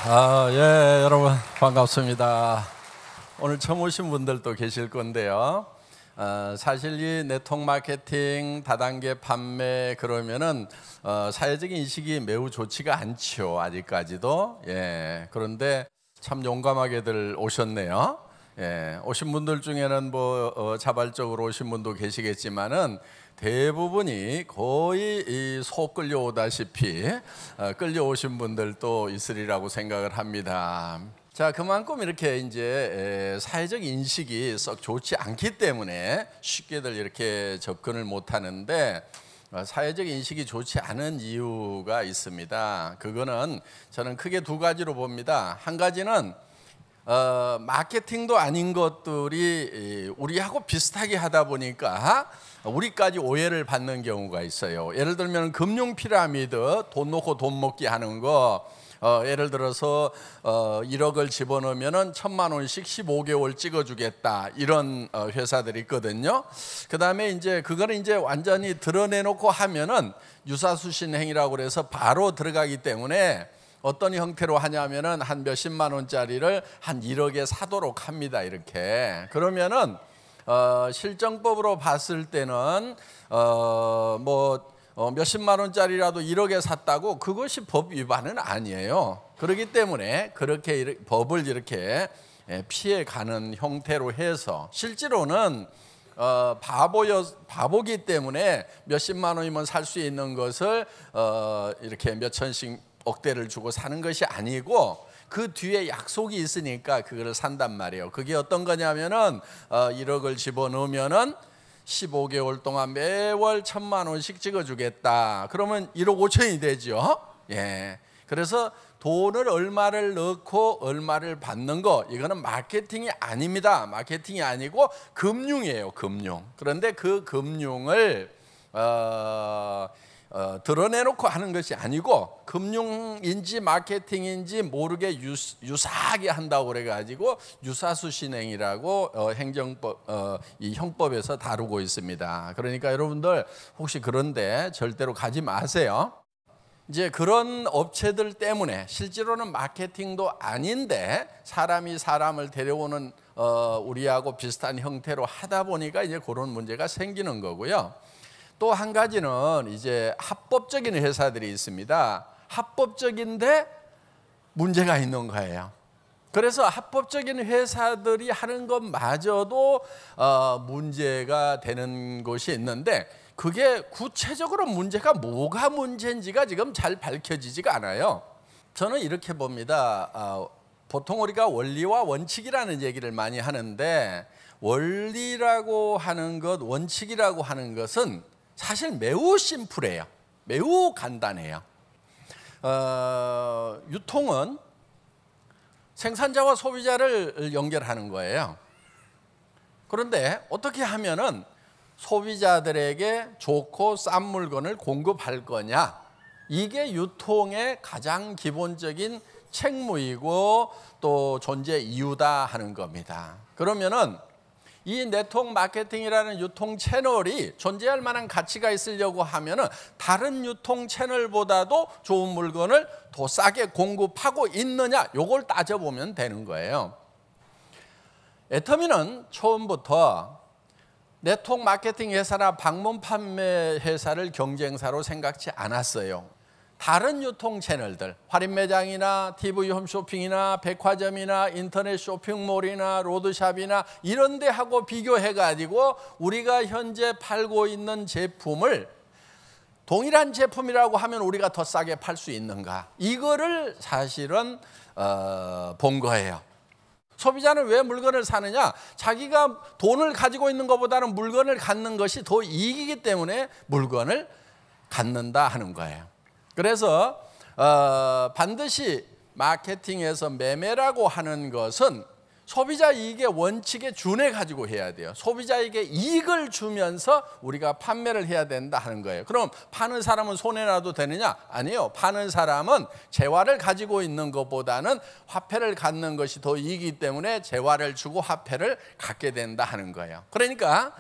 여러분 반갑습니다. 오늘 처음 오신 분들도 계실 건데요. 사실 이 네트워크 마케팅, 다단계 판매 그러면은 사회적인 인식이 매우 좋지가 않죠. 아직까지도. 그런데 참 용감하게들 오셨네요. 오신 분들 중에는 자발적으로 오신 분도 계시겠지만은 대부분이 거의 소 끌려오다시피 끌려오신 분들도 있으리라고 생각을 합니다. 자, 그만큼 이렇게 이제 사회적 인식이 썩 좋지 않기 때문에 쉽게들 이렇게 접근을 못 하는데, 사회적 인식이 좋지 않은 이유가 있습니다. 그거는 저는 크게 두 가지로 봅니다. 한 가지는 마케팅도 아닌 것들이 우리하고 비슷하게 하다 보니까 우리까지 오해를 받는 경우가 있어요. 예를 들면 금융 피라미드, 돈 놓고 돈 먹기 하는 거, 예를 들어서 1억을 집어넣으면 1,000만 원씩 15개월 찍어주겠다, 이런 회사들이 있거든요. 그 다음에 이제 그거는 이제 완전히 드러내놓고 하면은 유사수신행위라고 그래서 바로 들어가기 때문에 어떤 형태로 하냐면은 한 몇십만 원짜리를 한 1억에 사도록 합니다. 이렇게. 그러면은 실정법으로 봤을 때는 몇십만 원짜리라도 1억에 샀다고 그것이 법 위반은 아니에요. 그렇기 때문에 그렇게 법을 이렇게 피해가는 형태로 해서 실제로는 바보기 때문에 몇십만 원이면 살 수 있는 것을 이렇게 몇천씩 억대를 주고 사는 것이 아니고 그 뒤에 약속이 있으니까 그걸 산단 말이에요. 그게 어떤 거냐면은 1억을 집어넣으면은 15개월 동안 매월 1,000만 원씩 찍어주겠다. 그러면 1억 5천이 되죠. 그래서 돈을 얼마를 넣고 얼마를 받는 거, 이거는 마케팅이 아닙니다. 마케팅이 아니고 금융이에요. 금융. 그런데 그 금융을 드러내놓고 하는 것이 아니고 금융인지 마케팅인지 모르게 유사하게 한다고 그래가지고 유사수신행위라고 행정법 이 형법에서 다루고 있습니다. 그러니까 여러분들 혹시 그런데 절대로 가지 마세요. 이제 그런 업체들 때문에 실제로는 마케팅도 아닌데 사람이 사람을 데려오는 우리하고 비슷한 형태로 하다 보니까 이제 그런 문제가 생기는 거고요. 또 한 가지는 이제 합법적인 회사들이 있습니다. 합법적인데 문제가 있는 거예요. 그래서 합법적인 회사들이 하는 것마저도 문제가 되는 것이 있는데, 그게 구체적으로 문제가 뭐가 문제인지가 지금 잘 밝혀지지가 않아요. 저는 이렇게 봅니다. 보통 우리가 원리와 원칙이라는 얘기를 많이 하는데, 원리라고 하는 것, 원칙이라고 하는 것은 사실 매우 심플해요. 매우 간단해요. 유통은 생산자와 소비자를 연결하는 거예요. 그런데 어떻게 하면은 소비자들에게 좋고 싼 물건을 공급할 거냐, 이게 유통의 가장 기본적인 책무이고 또 존재 이유다 하는 겁니다. 그러면은 이 네트워크 마케팅이라는 유통 채널이 존재할 만한 가치가 있으려고 하면은 다른 유통 채널보다도 좋은 물건을 더 싸게 공급하고 있느냐, 요걸 따져보면 되는 거예요. 애터미는 처음부터 네트워크 마케팅 회사나 방문 판매 회사를 경쟁사로 생각지 않았어요. 다른 유통 채널들, 할인 매장이나 TV 홈쇼핑이나 백화점이나 인터넷 쇼핑몰이나 로드샵이나 이런 데하고 비교해가지고 우리가 현재 팔고 있는 제품을 동일한 제품이라고 하면 우리가 더 싸게 팔 수 있는가, 이거를 사실은 본 거예요. 소비자는 왜 물건을 사느냐? 자기가 돈을 가지고 있는 것보다는 물건을 갖는 것이 더 이익이기 때문에 물건을 갖는다 하는 거예요. 그래서 반드시 마케팅에서 매매라고 하는 것은 소비자 이익의 원칙에 준해 가지고 해야 돼요. 소비자에게 이익을 주면서 우리가 판매를 해야 된다 하는 거예요. 그럼 파는 사람은 손해라도 되느냐? 아니요. 파는 사람은 재화를 가지고 있는 것보다는 화폐를 갖는 것이 더 이익이기 때문에 재화를 주고 화폐를 갖게 된다 하는 거예요. 그러니까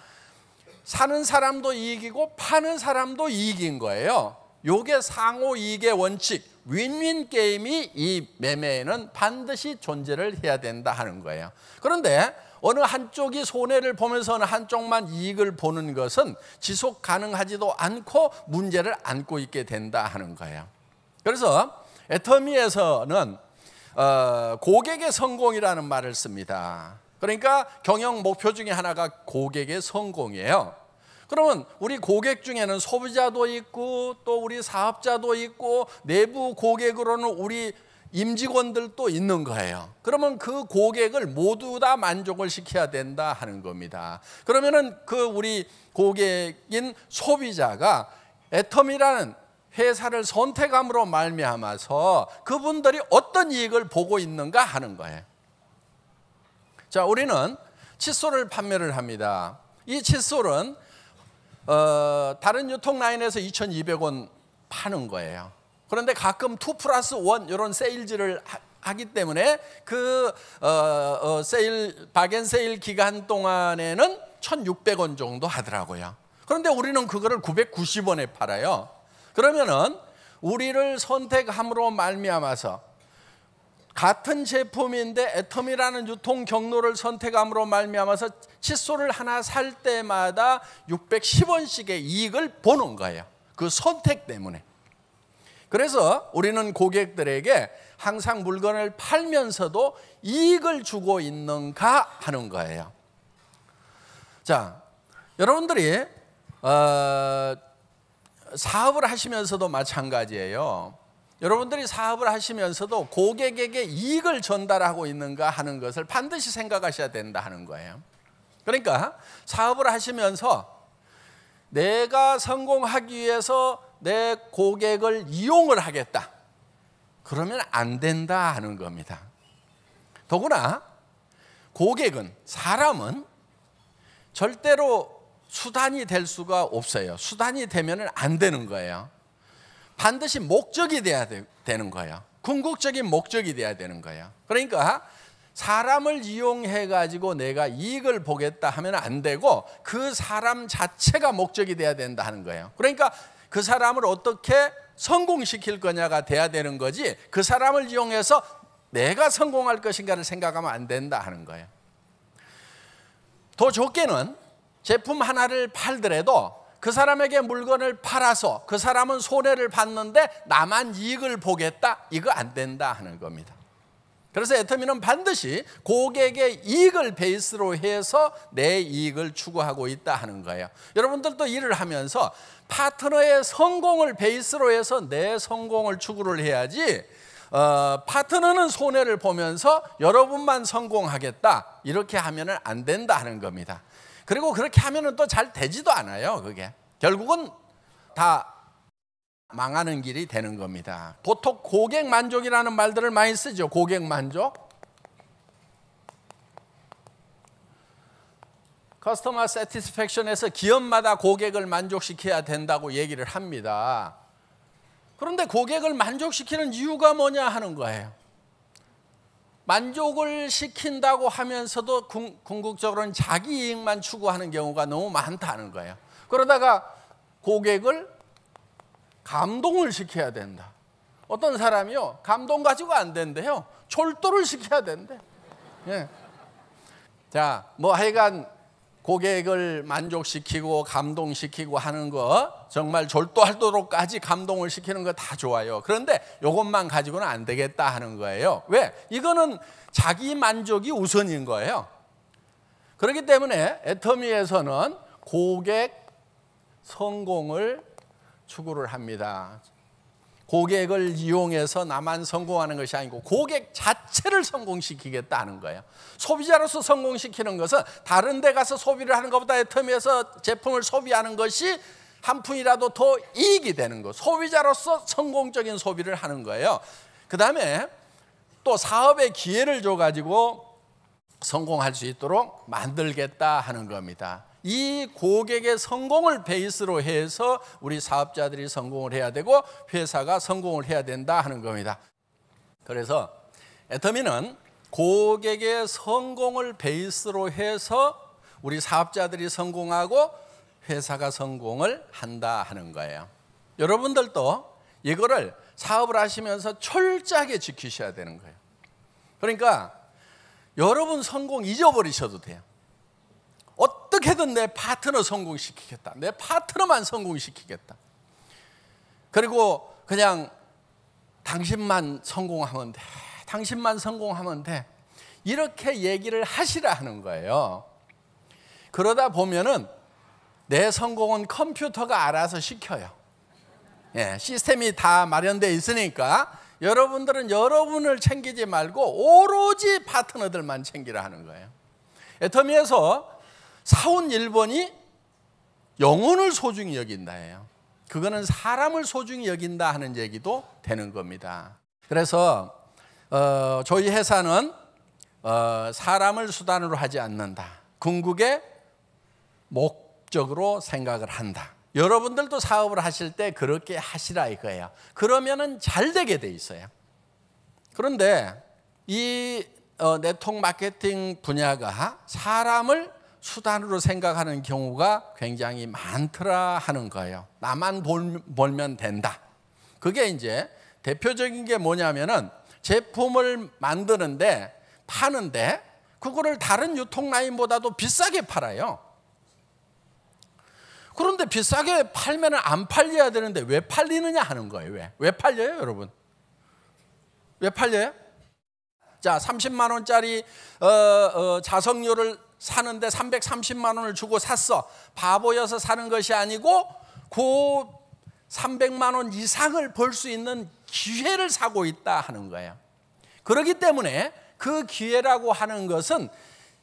사는 사람도 이익이고 파는 사람도 이익인 거예요. 요게 상호 이익의 원칙, 윈윈 게임이 이 매매에는 반드시 존재를 해야 된다 하는 거예요. 그런데 어느 한쪽이 손해를 보면서 어느 한쪽만 이익을 보는 것은 지속 가능하지도 않고 문제를 안고 있게 된다 하는 거예요. 그래서 애터미에서는 고객의 성공이라는 말을 씁니다. 그러니까 경영 목표 중에 하나가 고객의 성공이에요. 그러면 우리 고객 중에는 소비자도 있고 또 우리 사업자도 있고 내부 고객으로는 우리 임직원들도 있는 거예요. 그러면 그 고객을 모두 다 만족을 시켜야 된다 하는 겁니다. 그러면은 그 우리 고객인 소비자가 애터미라는 회사를 선택함으로 말미암아서 그분들이 어떤 이익을 보고 있는가 하는 거예요. 자, 우리는 칫솔을 판매를 합니다. 이 칫솔은 다른 유통 라인에서 2,200원 파는 거예요. 그런데 가끔 2+1 이런 세일즈를 하기 때문에 그 박앤 세일 기간 동안에는 1,600원 정도 하더라고요. 그런데 우리는 그거를 990원에 팔아요. 그러면은 우리를 선택함으로 말미암아서 같은 제품인데 애터미라는 유통 경로를 선택함으로 말미암아서 칫솔을 하나 살 때마다 610원씩의 이익을 보는 거예요. 그 선택 때문에. 그래서 우리는 고객들에게 항상 물건을 팔면서도 이익을 주고 있는가 하는 거예요. 자, 여러분들이 사업을 하시면서도 마찬가지예요. 여러분들이 사업을 하시면서도 고객에게 이익을 전달하고 있는가 하는 것을 반드시 생각하셔야 된다 하는 거예요. 그러니까 사업을 하시면서 내가 성공하기 위해서 내 고객을 이용을 하겠다. 그러면 안 된다 하는 겁니다. 더구나 고객은, 사람은 절대로 수단이 될 수가 없어요. 수단이 되면 안 되는 거예요. 반드시 목적이 돼야 되는 거예요. 궁극적인 목적이 돼야 되는 거예요. 그러니까 사람을 이용해 가지고 내가 이익을 보겠다 하면 안 되고 그 사람 자체가 목적이 돼야 된다 하는 거예요. 그러니까 그 사람을 어떻게 성공시킬 거냐가 돼야 되는 거지, 그 사람을 이용해서 내가 성공할 것인가를 생각하면 안 된다 하는 거예요. 더 좋게는 제품 하나를 팔더라도 그 사람에게 물건을 팔아서 그 사람은 손해를 봤는데 나만 이익을 보겠다, 이거 안 된다 하는 겁니다. 그래서 애터미는 반드시 고객의 이익을 베이스로 해서 내 이익을 추구하고 있다 하는 거예요. 여러분들도 일을 하면서 파트너의 성공을 베이스로 해서 내 성공을 추구를 해야지, 파트너는 손해를 보면서 여러분만 성공하겠다 이렇게 하면 안 된다 하는 겁니다. 그리고 그렇게 하면 또 잘 되지도 않아요. 그게 결국은 다 망하는 길이 되는 겁니다. 보통 고객 만족이라는 말들을 많이 쓰죠. 고객 만족. 커스터머 세티스팩션에서 기업마다 고객을 만족시켜야 된다고 얘기를 합니다. 그런데 고객을 만족시키는 이유가 뭐냐 하는 거예요. 만족을 시킨다고 하면서도 궁극적으로는 자기 이익만 추구하는 경우가 너무 많다는 거예요. 그러다가 고객을 감동을 시켜야 된다. 어떤 사람이요, 감동 가지고 안 된대요. 졸도를 시켜야 된대. 예. 자, 뭐 하여간 고객을 만족시키고 감동시키고 하는 거 정말 졸도할 도록까지 감동을 시키는 거 다 좋아요. 그런데 이것만 가지고는 안 되겠다 하는 거예요. 왜? 이거는 자기 만족이 우선인 거예요. 그렇기 때문에 애터미에서는 고객 성공을 추구를 합니다. 고객을 이용해서 나만 성공하는 것이 아니고 고객 자체를 성공시키겠다 하는 거예요. 소비자로서 성공시키는 것은 다른 데 가서 소비를 하는 것보다 애터미에서 제품을 소비하는 것이 한 푼이라도 더 이익이 되는 거. 소비자로서 성공적인 소비를 하는 거예요. 그 다음에 또 사업의 기회를 줘가지고 성공할 수 있도록 만들겠다 하는 겁니다. 이 고객의 성공을 베이스로 해서 우리 사업자들이 성공을 해야 되고 회사가 성공을 해야 된다 하는 겁니다. 그래서 애터미는 고객의 성공을 베이스로 해서 우리 사업자들이 성공하고 회사가 성공을 한다 하는 거예요. 여러분들도 이거를 사업을 하시면서 철저하게 지키셔야 되는 거예요. 그러니까 여러분 성공 잊어버리셔도 돼요. 어떻게든 내 파트너 성공시키겠다. 내 파트너만 성공시키겠다. 그리고 그냥 당신만 성공하면 돼. 당신만 성공하면 돼. 이렇게 얘기를 하시라 하는 거예요. 그러다 보면은 내 성공은 컴퓨터가 알아서 시켜요. 예, 시스템이 다 마련되어 있으니까 여러분들은 여러분을 챙기지 말고 오로지 파트너들만 챙기라 하는 거예요. 애터미에서 사원 1번이 영혼을 소중히 여긴다예요. 그거는 사람을 소중히 여긴다 하는 얘기도 되는 겁니다. 그래서 저희 회사는 사람을 수단으로 하지 않는다. 궁극의 목적으로 생각을 한다. 여러분들도 사업을 하실 때 그렇게 하시라 이거예요. 그러면은 잘 되게 돼 있어요. 그런데 이 네트워크 마케팅 분야가 사람을 수단으로 생각하는 경우가 굉장히 많더라 하는 거예요. 나만 벌면 된다. 그게 이제 대표적인 게 뭐냐면은 제품을 만드는데 파는데 그거를 다른 유통 라인보다도 비싸게 팔아요. 그런데 비싸게 팔면 안 팔려야 되는데 왜 팔리느냐 하는 거예요. 왜 팔려요, 여러분? 왜 팔려요? 자, 30만 원짜리 자석료를 사는데 330만 원을 주고 샀어. 바보여서 사는 것이 아니고 그 300만 원 이상을 벌 수 있는 기회를 사고 있다 하는 거예요. 그렇기 때문에 그 기회라고 하는 것은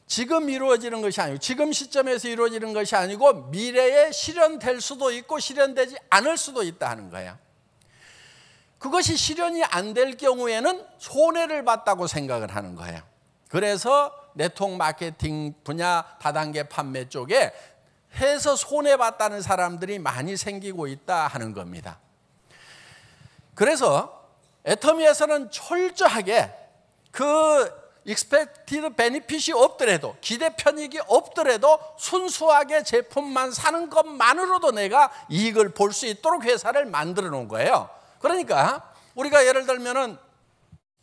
지금 이루어지는 것이 아니고 지금 시점에서 이루어지는 것이 아니고 미래에 실현될 수도 있고 실현되지 않을 수도 있다 하는 거예요. 그것이 실현이 안 될 경우에는 손해를 봤다고 생각을 하는 거예요. 그래서 네트워크 마케팅 분야 다단계 판매 쪽에 해서 손해봤다는 사람들이 많이 생기고 있다 하는 겁니다. 그래서 애터미에서는 철저하게 그 expected benefit이 없더라도 기대 편익이 없더라도 순수하게 제품만 사는 것만으로도 내가 이익을 볼 수 있도록 회사를 만들어 놓은 거예요. 그러니까 우리가 예를 들면은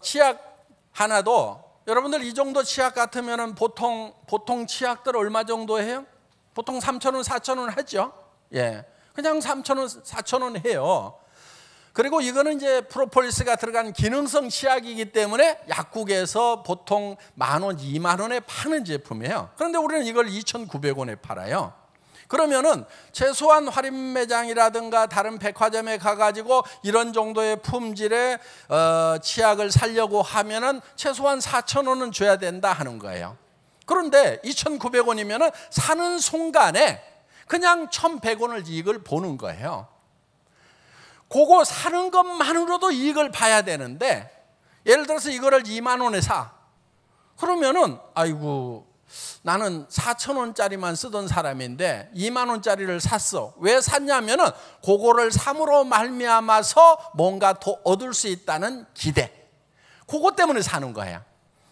치약 하나도 여러분들 이 정도 치약 같으면은 보통 치약들 얼마 정도 해요? 보통 3,000원, 4,000원 하죠. 예, 그냥 3,000원, 4,000원 해요. 그리고 이거는 이제 프로폴리스가 들어간 기능성 치약이기 때문에 약국에서 보통 10,000원, 20,000원에 파는 제품이에요. 그런데 우리는 이걸 2,900원에 팔아요. 그러면은 최소한 할인 매장이라든가 다른 백화점에 가가지고 이런 정도의 품질의 치약을 사려고 하면은 최소한 4,000원은 줘야 된다 하는 거예요. 그런데 2,900원이면은 사는 순간에 그냥 1,100원을 이익을 보는 거예요. 그거 사는 것만으로도 이익을 봐야 되는데 예를 들어서 이거를 2만 원에 사. 그러면은 아이고 나는 4,000원짜리만 쓰던 사람인데 2만 원짜리를 샀어. 왜 샀냐면은 그거를 삼으로 말미암아서 뭔가 더 얻을 수 있다는 기대. 그것 때문에 사는 거야.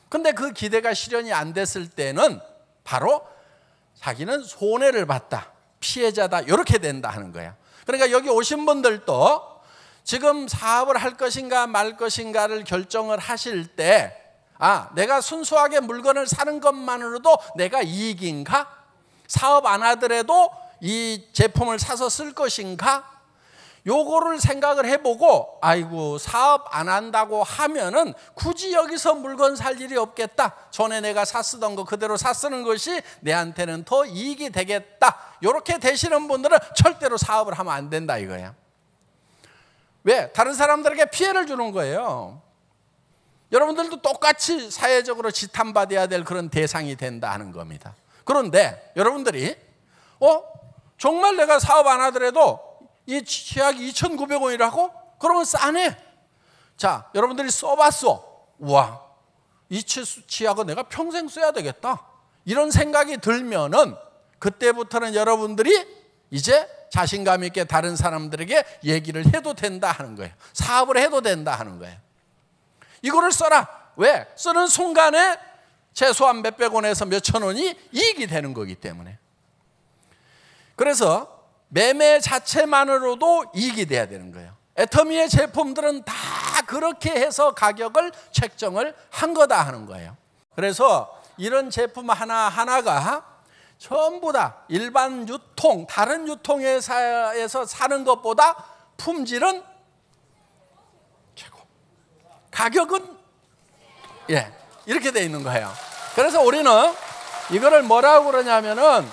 근데 그 기대가 실현이 안 됐을 때는 바로 자기는 손해를 봤다. 피해자다. 이렇게 된다 하는 거야. 그러니까 여기 오신 분들도 지금 사업을 할 것인가 말 것인가를 결정을 하실 때 내가 순수하게 물건을 사는 것만으로도 내가 이익인가? 사업 안 하더라도 이 제품을 사서 쓸 것인가? 요거를 생각을 해보고 아이고 사업 안 한다고 하면은 굳이 여기서 물건 살 일이 없겠다. 전에 내가 샀쓰던 거 그대로 샀쓰는 것이 내한테는 더 이익이 되겠다. 이렇게 되시는 분들은 절대로 사업을 하면 안 된다 이거예요. 왜? 다른 사람들에게 피해를 주는 거예요. 여러분들도 똑같이 사회적으로 지탄받아야 될 그런 대상이 된다 하는 겁니다. 그런데 여러분들이 정말 내가 사업 안 하더라도 이 치약이 2,900원이라고? 그러면 싸네. 자, 여러분들이 써봤어. 우와, 이 치약은 내가 평생 써야 되겠다. 이런 생각이 들면은 그때부터는 여러분들이 이제 자신감 있게 다른 사람들에게 얘기를 해도 된다 하는 거예요. 사업을 해도 된다 하는 거예요. 이거를 써라. 왜? 쓰는 순간에 최소한 몇백 원에서 몇천 원이 이익이 되는 거기 때문에. 그래서 매매 자체만으로도 이익이 돼야 되는 거예요. 애터미의 제품들은 다 그렇게 해서 가격을 책정을 한 거다 하는 거예요. 그래서 이런 제품 하나하나가 전부 다 일반 유통, 다른 유통회사에서 사는 것보다 품질은 최고, 가격은 이렇게 돼 있는 거예요. 그래서 우리는 이거를 뭐라고 그러냐면은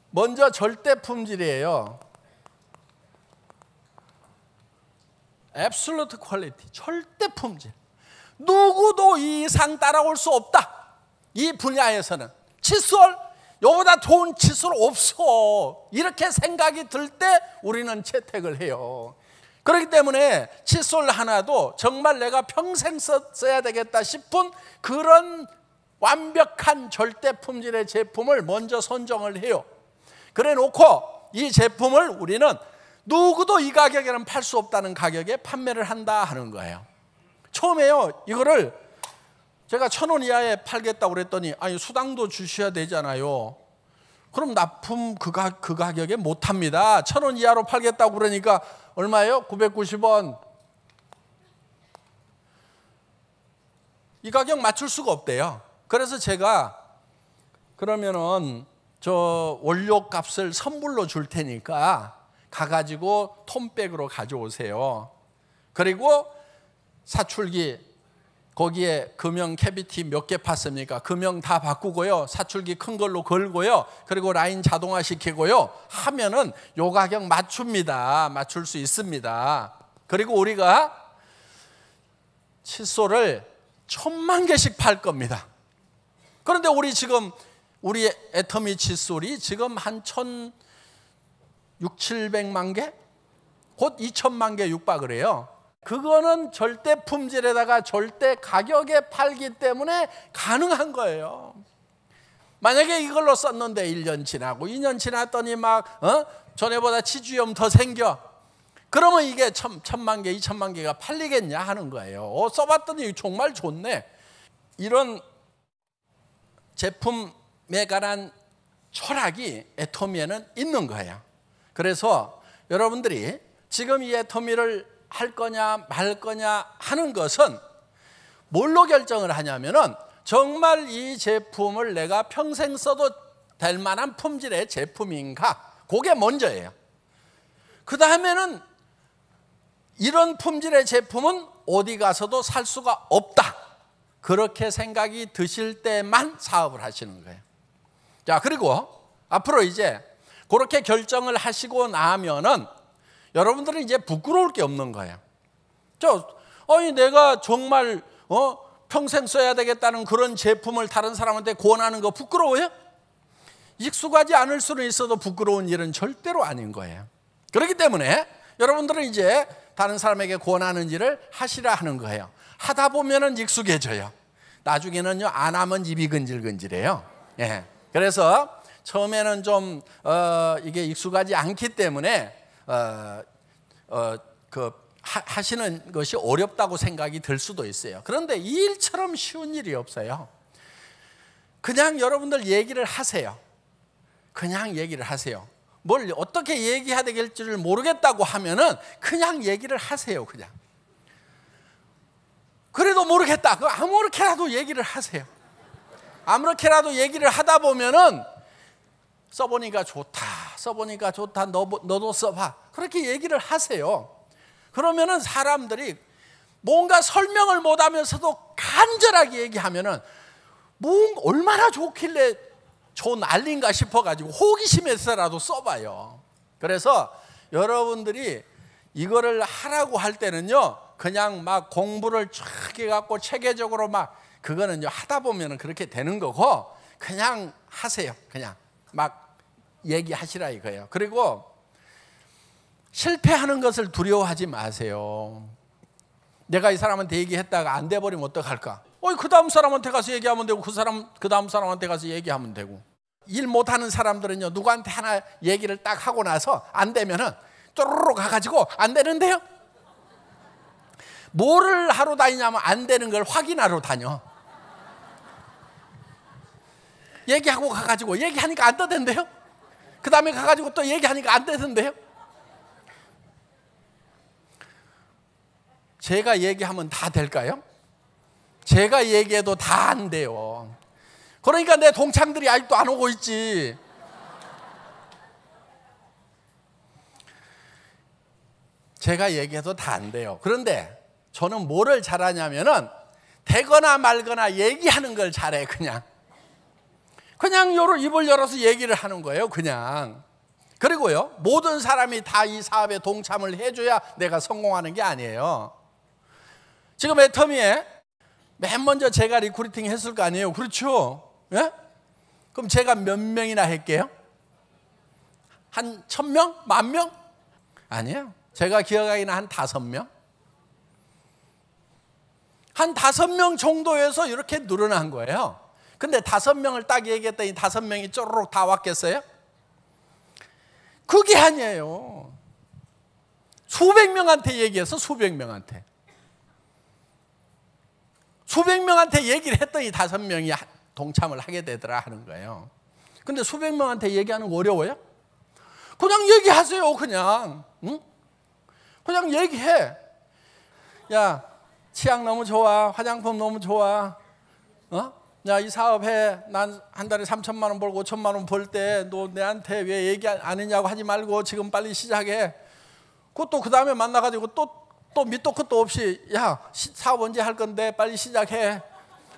먼저 절대 품질이에요. Absolute quality, 절대 품질. 누구도 이 이상 따라올 수 없다. 이 분야에서는 칫솔, 이보다 좋은 칫솔 없어. 이렇게 생각이 들 때 우리는 채택을 해요. 그렇기 때문에 칫솔 하나도 정말 내가 평생 써야 되겠다 싶은 그런 완벽한 절대 품질의 제품을 먼저 선정을 해요. 그래 놓고 이 제품을 우리는 누구도 이 가격에는 팔 수 없다는 가격에 판매를 한다 하는 거예요. 처음에요, 이거를 제가 1,000원 이하에 팔겠다고 그랬더니 아니 수당도 주셔야 되잖아요. 그럼 납품 그 가격에 못 합니다. 1,000원 이하로 팔겠다고 그러니까 얼마예요? 990원. 이 가격 맞출 수가 없대요. 그래서 제가 그러면은 저 원료 값을 선물로 줄 테니까 가가지고 톤백으로 가져오세요. 그리고 사출기 거기에 금형 캐비티 몇 개 팠습니까? 금형 다 바꾸고요. 사출기 큰 걸로 걸고요. 그리고 라인 자동화 시키고요. 하면은 요 가격 맞춥니다. 맞출 수 있습니다. 그리고 우리가 칫솔을 1,000만 개씩 팔 겁니다. 그런데 우리 지금 우리 애터미 칫솔이 지금 한 1,600~700만 개? 곧 2,000만 개 육박을 해요. 그거는 절대 품질에다가 절대 가격에 팔기 때문에 가능한 거예요. 만약에 이걸로 썼는데 1년 지나고 2년 지났더니 막 전에보다 치주염 더 생겨. 그러면 이게 1,000만 개, 2,000만 개가 팔리겠냐 하는 거예요. 써봤더니 정말 좋네. 이런 제품에 관한 철학이 애터미에는 있는 거예요. 그래서 여러분들이 지금 이 애터미를 할 거냐 말 거냐 하는 것은 뭘로 결정을 하냐면은 정말 이 제품을 내가 평생 써도 될 만한 품질의 제품인가, 그게 먼저예요. 그 다음에는 이런 품질의 제품은 어디 가서도 살 수가 없다, 그렇게 생각이 드실 때만 사업을 하시는 거예요. 자, 그리고 앞으로 이제 그렇게 결정을 하시고 나면은 여러분들은 이제 부끄러울 게 없는 거예요. 아니 내가 정말 평생 써야 되겠다는 그런 제품을 다른 사람한테 권하는 거 부끄러워요? 익숙하지 않을 수는 있어도 부끄러운 일은 절대로 아닌 거예요. 그렇기 때문에 여러분들은 이제 다른 사람에게 권하는 일을 하시라 하는 거예요. 하다 보면은 익숙해져요. 나중에는요, 안 하면 입이 근질근질해요. 예. 그래서 처음에는 좀 이게 익숙하지 않기 때문에 하시는 것이 어렵다고 생각이 들 수도 있어요. 그런데 이 일처럼 쉬운 일이 없어요. 그냥 여러분들 얘기를 하세요. 그냥 얘기를 하세요. 뭘 어떻게 얘기해야 될지를 모르겠다고 하면은 그냥 얘기를 하세요. 그냥. 그래도 모르겠다. 아무렇게라도 얘기를 하세요. 아무렇게라도 얘기를 하다 보면은 써보니까 좋다. 써보니까 좋다. 너도 써봐. 그렇게 얘기를 하세요. 그러면은 사람들이 뭔가 설명을 못하면서도 간절하게 얘기하면은 얼마나 좋길래 좋은 난리인가 싶어가지고 호기심에서라도 써봐요. 그래서 여러분들이 이거를 하라고 할 때는요, 그냥 막 공부를 쫙 해갖고 체계적으로 막 그거는요 하다 보면은 그렇게 되는 거고, 그냥 하세요. 그냥 막 얘기하시라 이거예요. 그리고 실패하는 것을 두려워하지 마세요. 내가 이 사람한테 얘기했다가 안 돼버리면 어떡할까? 그 다음 사람한테 가서 얘기하면 되고, 그 다음 사람한테 가서 얘기하면 되고. 일 못하는 사람들은요, 누구한테 하나 얘기를 딱 하고 나서 안 되면은 쪼르르 가가지고 안 되는데요? 뭐를 하러 다니냐면 안 되는 걸 확인하러 다녀. 얘기하고 가가지고 얘기하니까 안 되던데요? 그 다음에 가가지고 또 얘기하니까 안 되던데요? 제가 얘기하면 다 될까요? 제가 얘기해도 다 안 돼요. 그러니까 내 동창들이 아직도 안 오고 있지. 제가 얘기해도 다 안 돼요. 그런데 저는 뭐를 잘하냐면은 되거나 말거나 얘기하는 걸 잘해. 그냥 입을 열어서 얘기를 하는 거예요. 그냥. 그리고요, 모든 사람이 다 이 사업에 동참을 해줘야 내가 성공하는 게 아니에요. 지금 애터미에 맨 먼저 제가 리크루팅 했을 거 아니에요. 그렇죠? 예? 그럼 제가 몇 명이나 할게요? 한 1000명? 10,000명? 아니에요. 제가 기억하기는 한 5명? 한 5명 정도에서 이렇게 늘어난 거예요. 근데 5명을 딱 얘기했더니 5명이 쪼르륵 다 왔겠어요? 그게 아니에요. 수백 명한테 얘기해서 수백 명한테 얘기를 했더니 5명이 동참을 하게 되더라 하는 거예요. 근데 수백 명한테 얘기하는 거 어려워요? 그냥 얘기하세요. 그냥. 응? 그냥 얘기해. 야, 치약 너무 좋아. 화장품 너무 좋아. 야, 이 사업해. 난 한 달에 3,000만 원 벌고 5,000만 원 벌 때 너 내한테 왜 얘기 안 했냐고 하지 말고 지금 빨리 시작해. 그것도 그 다음에 만나가지고 또 밑도 끝도 없이 야, 사업 언제 할 건데 빨리 시작해.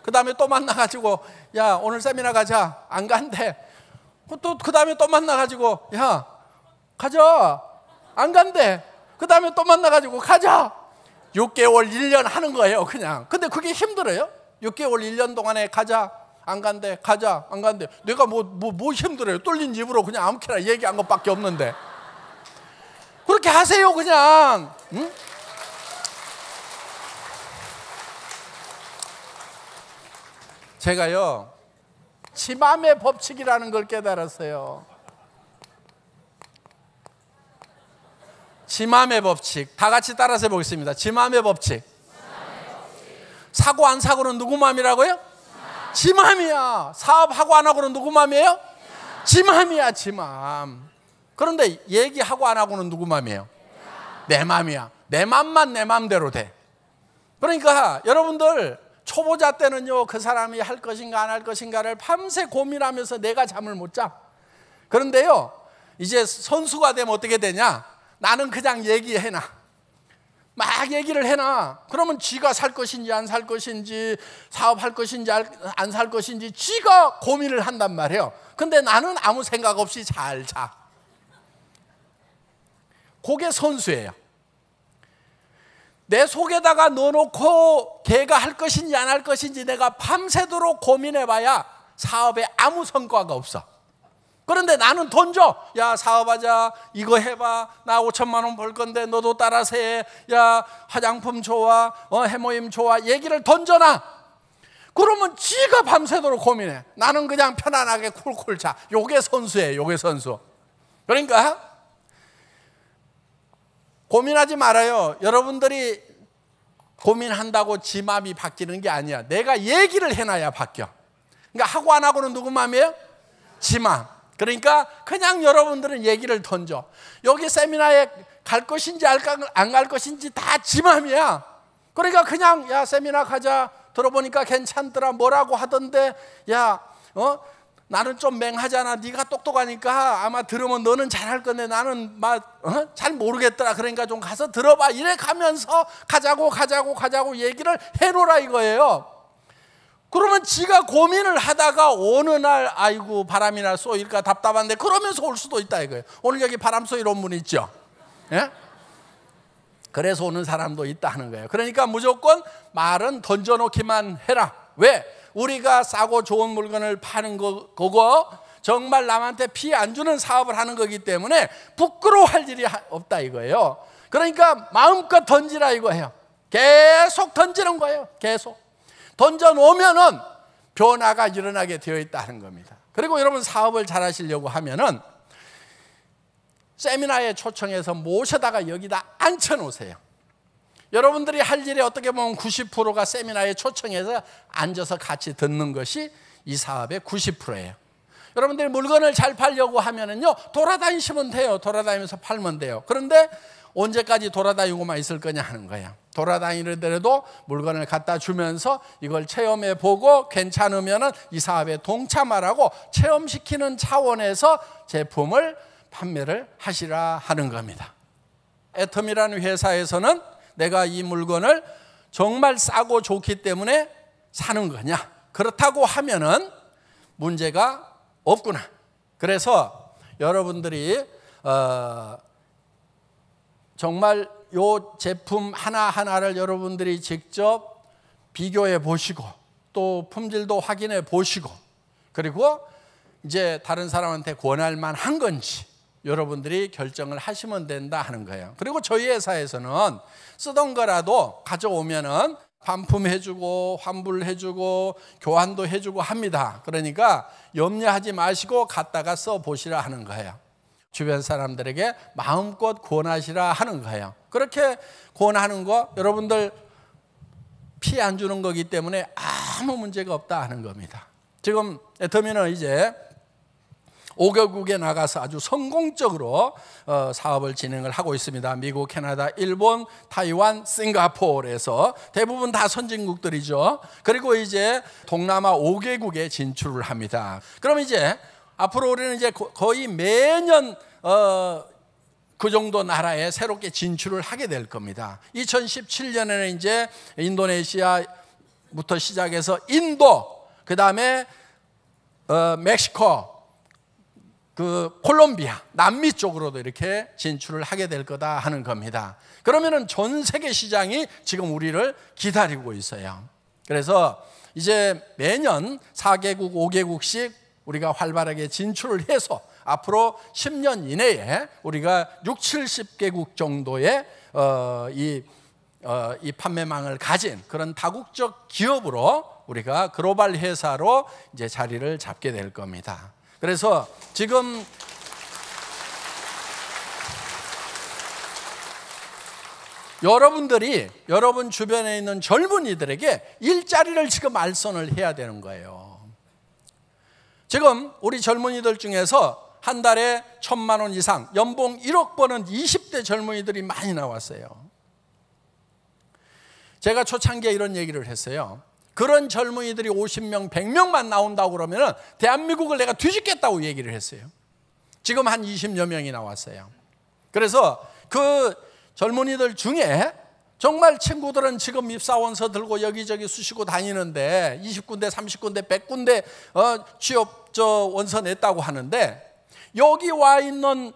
그 다음에 또 만나가지고 야, 오늘 세미나 가자. 안 간대. 또 그 다음에 또 만나가지고 야, 가자. 안 간대. 그 다음에 또 만나가지고 가자. 6개월 1년 하는 거예요. 그냥. 근데 그게 힘들어요? 6개월 1년 동안에 가자. 안 간대. 가자. 안 간대. 내가 뭐 힘들어요? 뚫린 입으로 그냥 아무렇게나 얘기한 것밖에 없는데. 그렇게 하세요. 그냥. 응? 제가요, 지맘의 법칙이라는 걸 깨달았어요. 지맘의 법칙. 다 같이 따라서 해보겠습니다. 지맘의 법칙. 사고 안 사고는 누구 맘이라고요? 지 맘이야. 사업하고 안 하고는 누구 맘이에요? 지 맘이야. 지 맘. 그런데 얘기하고 안 하고는 누구 맘이에요? 내 맘이야. 내 맘만 내 맘대로 돼. 그러니까 여러분들 초보자 때는요, 그 사람이 할 것인가 안 할 것인가를 밤새 고민하면서 내가 잠을 못 자. 그런데요, 이제 선수가 되면 어떻게 되냐? 나는 그냥 얘기해놔. 막 얘기를 해놔. 그러면 지가 살 것인지 안 살 것인지, 사업할 것인지 안 살 것인지 지가 고민을 한단 말이에요. 근데 나는 아무 생각 없이 잘 자. 그게 선수예요. 내 속에다가 넣어놓고 걔가 할 것인지 안 할 것인지 내가 밤새도록 고민해봐야 사업에 아무 성과가 없어. 그런데 나는 던져. 야, 사업하자. 이거 해봐. 나 5,000만 원 벌 건데 너도 따라서 해. 야, 화장품 좋아. 해모임 좋아. 얘기를 던져놔. 그러면 지가 밤새도록 고민해. 나는 그냥 편안하게 쿨쿨 자. 요게 선수예요. 요게 선수. 그러니까 고민하지 말아요. 여러분들이 고민한다고 지 마음이 바뀌는 게 아니야. 내가 얘기를 해놔야 바뀌어. 그러니까 하고 안 하고는 누구 마음이에요? 지 마음. 그러니까 그냥 여러분들은 얘기를 던져. 여기 세미나에 갈 것인지 안 갈 것인지 다 지 마음이야. 그러니까 그냥 야, 세미나 가자. 들어보니까 괜찮더라. 뭐라고 하던데 야, 나는 좀 맹하잖아. 네가 똑똑하니까 아마 들으면 너는 잘할 건데 나는 잘 모르겠더라. 그러니까 좀 가서 들어봐. 이래 가면서 가자고 얘기를 해놓으라 이거예요. 그러면 지가 고민을 하다가 어느 날 아이고 바람이나 쏘일까 답답한데 그러면서 올 수도 있다 이거예요. 오늘 여기 바람 쏘일 온 분 있죠? 예? 그래서 오는 사람도 있다 하는 거예요. 그러니까 무조건 말은 던져놓기만 해라. 왜? 우리가 싸고 좋은 물건을 파는 거고 정말 남한테 피해 안 주는 사업을 하는 거기 때문에 부끄러워할 일이 없다 이거예요. 그러니까 마음껏 던지라 이거예요. 계속 던지는 거예요. 계속 던져놓으면은 변화가 일어나게 되어 있다는 겁니다. 그리고 여러분 사업을 잘 하시려고 하면은 세미나에 초청해서 모셔다가 여기다 앉혀놓으세요. 여러분들이 할 일이 어떻게 보면 90%가 세미나에 초청해서 앉아서 같이 듣는 것이 이 사업의 90%예요. 여러분들이 물건을 잘 팔려고 하면은요, 돌아다니시면 돼요. 돌아다니면서 팔면 돼요. 그런데 언제까지 돌아다니고만 있을 거냐 하는 거예요. 돌아다니더라도 물건을 갖다 주면서 이걸 체험해 보고 괜찮으면은 이 사업에 동참하라고 체험시키는 차원에서 제품을 판매를 하시라 하는 겁니다. 애텀이라는 회사에서는 내가 이 물건을 정말 싸고 좋기 때문에 사는 거냐? 그렇다고 하면은 문제가 없구나. 그래서 여러분들이 정말 요 제품 하나하나를 여러분들이 직접 비교해 보시고 또 품질도 확인해 보시고 그리고 이제 다른 사람한테 권할 만한 건지 여러분들이 결정을 하시면 된다 하는 거예요. 그리고 저희 회사에서는 쓰던 거라도 가져오면은 반품해주고 환불해주고 교환도 해주고 합니다. 그러니까 염려하지 마시고 갖다가 써보시라 하는 거예요. 주변 사람들에게 마음껏 권하시라 하는 거예요. 그렇게 권하는 거 여러분들 피해 안 주는 거기 때문에 아무 문제가 없다 하는 겁니다. 지금 애터미는 이제 5개국에 나가서 아주 성공적으로 사업을 진행을 하고 있습니다. 미국, 캐나다, 일본, 타이완, 싱가포르에서 대부분 다 선진국들이죠. 그리고 이제 동남아 5개국에 진출을 합니다. 그럼 이제 앞으로 우리는 이제 거의 매년 그 정도 나라에 새롭게 진출을 하게 될 겁니다. 2017년에는 이제 인도네시아부터 시작해서 인도, 그 다음에 멕시코, 콜롬비아, 남미 쪽으로도 이렇게 진출을 하게 될 거다 하는 겁니다. 그러면은 전 세계 시장이 지금 우리를 기다리고 있어요. 그래서 이제 매년 4개국, 5개국씩 우리가 활발하게 진출을 해서 앞으로 10년 이내에 우리가 60, 70개국 정도의 이 판매망을 가진 그런 다국적 기업으로 우리가 글로벌 회사로 이제 자리를 잡게 될 겁니다. 그래서 지금 여러분들이 여러분 주변에 있는 젊은이들에게 일자리를 지금 알선을 해야 되는 거예요. 지금 우리 젊은이들 중에서 한 달에 1,000만 원 이상 연봉 1억 버는 20대 젊은이들이 많이 나왔어요. 제가 초창기에 이런 얘기를 했어요. 그런 젊은이들이 50명, 100명만 나온다고 그러면 대한민국을 내가 뒤집겠다고 얘기를 했어요. 지금 한 20여 명이 나왔어요. 그래서 그 젊은이들 중에 정말 친구들은 지금 입사원서 들고 여기저기 쑤시고 다니는데 20군데, 30군데, 100군데 취업 원서 냈다고 하는데 여기 와 있는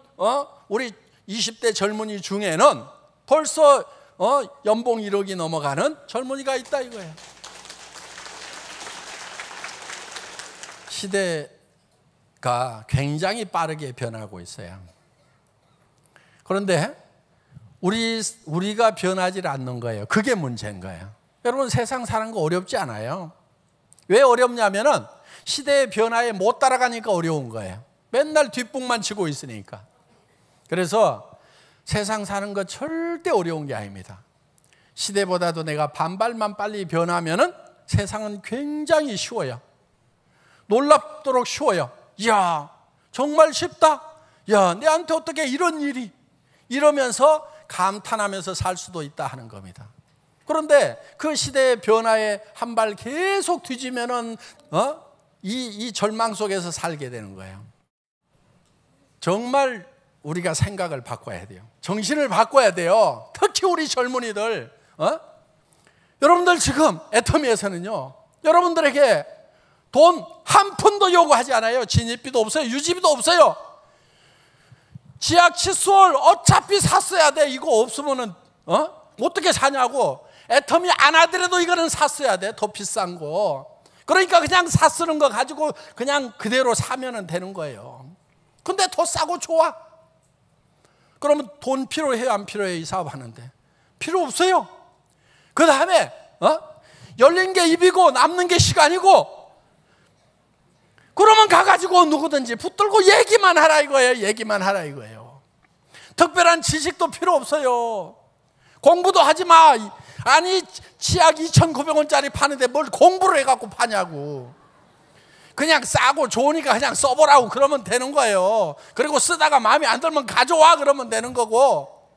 우리 20대 젊은이 중에는 벌써 연봉 1억이 넘어가는 젊은이가 있다 이거예요. 시대가 굉장히 빠르게 변하고 있어요. 그런데 우리가 변하지 않는 거예요. 그게 문제인 거예요. 여러분 세상 사는 거 어렵지 않아요. 왜 어렵냐면은 시대의 변화에 못 따라가니까 어려운 거예요. 맨날 뒷북만 치고 있으니까. 그래서 세상 사는 거 절대 어려운 게 아닙니다. 시대보다도 내가 반발만 빨리 변하면은 세상은 굉장히 쉬워요. 놀랍도록 쉬워요. 이야, 정말 쉽다. 야, 내한테 어떻게 이런 일이 이러면서 감탄하면서 살 수도 있다 하는 겁니다. 그런데 그 시대의 변화에 한 발 계속 뒤지면은 이 절망 속에서 살게 되는 거예요. 정말 우리가 생각을 바꿔야 돼요. 정신을 바꿔야 돼요. 특히 우리 젊은이들. 여러분들 지금 애터미에서는요, 여러분들에게 돈 한 푼도 요구하지 않아요. 진입비도 없어요. 유지비도 없어요. 지하 칫솔 어차피 샀어야 돼. 이거 없으면은 어떻게 사냐고. 애터미 안 하더라도 이거는 샀어야 돼. 더 비싼 거. 그러니까 그냥 샀쓰는 거 가지고 그냥 그대로 사면은 되는 거예요. 근데 더 싸고 좋아. 그러면 돈 필요해요, 안 필요해요? 이 사업 하는데 필요 없어요. 그 다음에 열린 게 입이고 남는 게 시간이고, 그러면 가가지고 누구든지 붙들고 얘기만 하라 이거예요. 얘기만 하라 이거예요. 특별한 지식도 필요 없어요. 공부도 하지 마. 아니 치약 2,900원짜리 파는데 뭘 공부를 해갖고 파냐고. 그냥 싸고 좋으니까 그냥 써보라고 그러면 되는 거예요. 그리고 쓰다가 마음에 안 들면 가져와 그러면 되는 거고.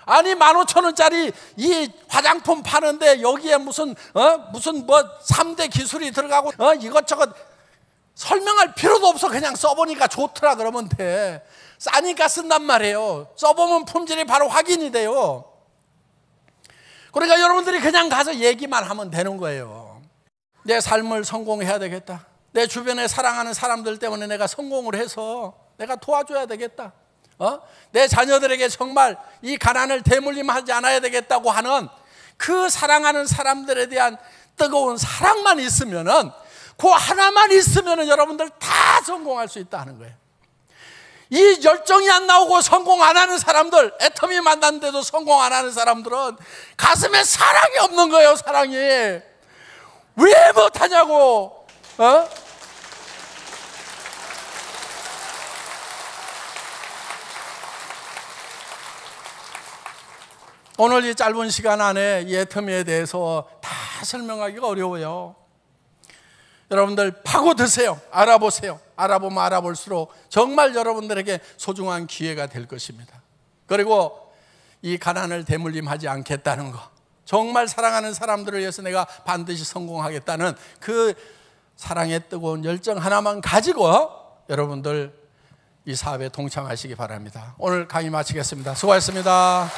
아니 15,000원짜리 이 화장품 파는데 여기에 무슨 뭐 3대 기술이 들어가고 이것저것 설명할 필요도 없어. 그냥 써보니까 좋더라 그러면 돼. 싸니까 쓴단 말이에요. 써보면 품질이 바로 확인이 돼요. 그러니까 여러분들이 그냥 가서 얘기만 하면 되는 거예요. 내 삶을 성공해야 되겠다. 내 주변에 사랑하는 사람들 때문에 내가 성공을 해서 내가 도와줘야 되겠다. 내 자녀들에게 정말 이 가난을 대물림하지 않아야 되겠다고 하는 그 사랑하는 사람들에 대한 뜨거운 사랑만 있으면은, 그 하나만 있으면은 여러분들 다 성공할 수 있다는 거예요. 이 열정이 안 나오고 성공 안 하는 사람들, 애터미 만났는데도 성공 안 하는 사람들은 가슴에 사랑이 없는 거예요. 사랑이. 왜 못하냐고. 오늘 이 짧은 시간 안에 이 애터미에 대해서 다 설명하기가 어려워요. 여러분들 파고드세요. 알아보세요. 알아보면 알아볼수록 정말 여러분들에게 소중한 기회가 될 것입니다. 그리고 이 가난을 대물림하지 않겠다는 거, 정말 사랑하는 사람들을 위해서 내가 반드시 성공하겠다는 그 사랑의 뜨거운 열정 하나만 가지고 여러분들 이 사업에 동참하시기 바랍니다. 오늘 강의 마치겠습니다. 수고하셨습니다.